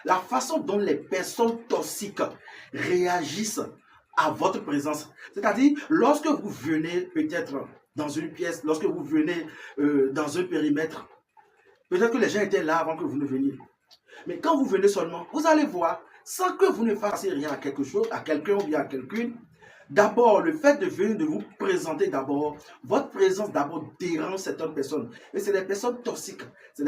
la façon dont les personnes toxiques réagissent à votre présence. C'est-à-dire, lorsque vous venez peut-être dans une pièce, lorsque vous venez dans un périmètre, peut-être que les gens étaient là avant que vous ne veniez. Mais quand vous venez seulement, vous allez voir, sans que vous ne fassiez rien à quelque chose, à quelqu'un ou bien à quelqu'une, d'abord, le fait de venir, de vous présenter d'abord, votre présence d'abord dérange certaines personnes. Et c'est des personnes toxiques. C'est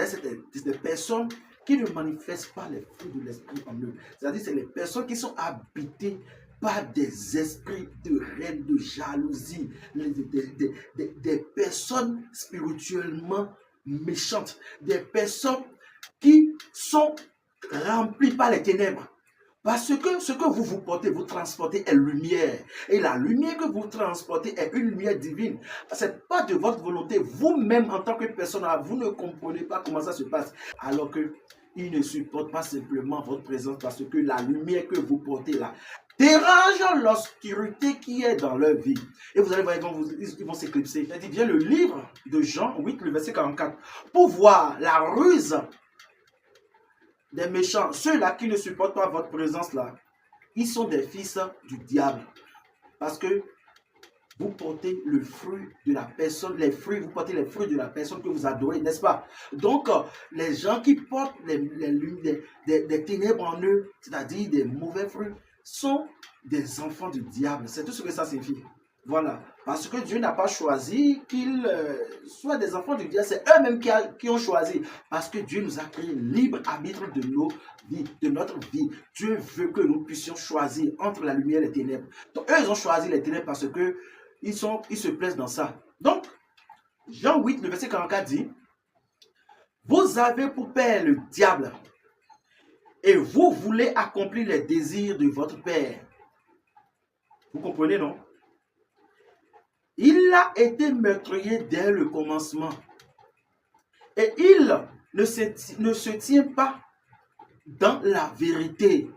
des personnes qui ne manifestent pas les fruits de l'esprit en eux. C'est-à-dire, c'est les personnes qui sont habitées par des esprits de haine, de jalousie, des personnes spirituellement méchantes, des personnes qui sont remplies par les ténèbres. Parce que ce que vous portez, vous transportez est lumière. Et la lumière que vous transportez est une lumière divine. Ce n'est pas de votre volonté. Vous-même, en tant que personne, vous ne comprenez pas comment ça se passe. Alors qu'ils ne supportent pas simplement votre présence parce que la lumière que vous portez là dérange l'obscurité qui est dans leur vie. Et vous allez voir, ils vont s'éclipser. Il dit, viens le livre de Jean 8, le verset 44, pour voir la ruse des méchants, ceux-là qui ne supportent pas votre présence là, ils sont des fils du diable. Parce que vous portez le fruit de la personne, vous portez les fruits de la personne que vous adorez, n'est-ce pas? Donc, les gens qui portent des ténèbres en eux, c'est-à-dire des mauvais fruits, sont des enfants du diable. C'est tout ce que ça signifie. Voilà. Parce que Dieu n'a pas choisi qu'ils soient des enfants du diable. C'est eux-mêmes qui ont choisi. Parce que Dieu nous a créé libre arbitre de nos vies, de notre vie. Dieu veut que nous puissions choisir entre la lumière et les ténèbres. Donc, eux, ils ont choisi les ténèbres parce que ils se plaisent dans ça. Donc, Jean 8, le verset 44 dit, vous avez pour père le diable et vous voulez accomplir les désirs de votre père. Vous comprenez, non? Il a été meurtrier dès le commencement. Et il ne se tient pas dans la vérité.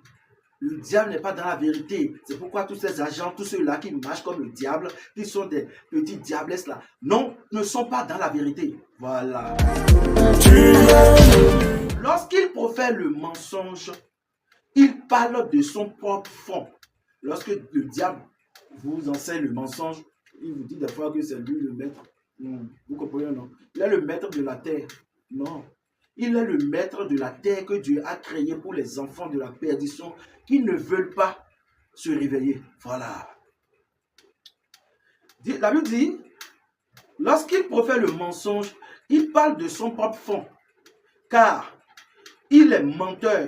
Le diable n'est pas dans la vérité. C'est pourquoi tous ces agents, tous ceux-là qui marchent comme le diable, qui sont des petits diablesses là, non, ne sont pas dans la vérité. Voilà. Lorsqu'il profère le mensonge, il parle de son propre fond. Lorsque le diable vous enseigne le mensonge, il vous dit des fois que c'est lui le maître. Non, vous comprenez, non? Il est le maître de la terre. Non. Il est le maître de la terre que Dieu a créé pour les enfants de la perdition qui ne veulent pas se réveiller. Voilà. La Bible dit, lorsqu'il profère le mensonge, il parle de son propre fond. Car il est menteur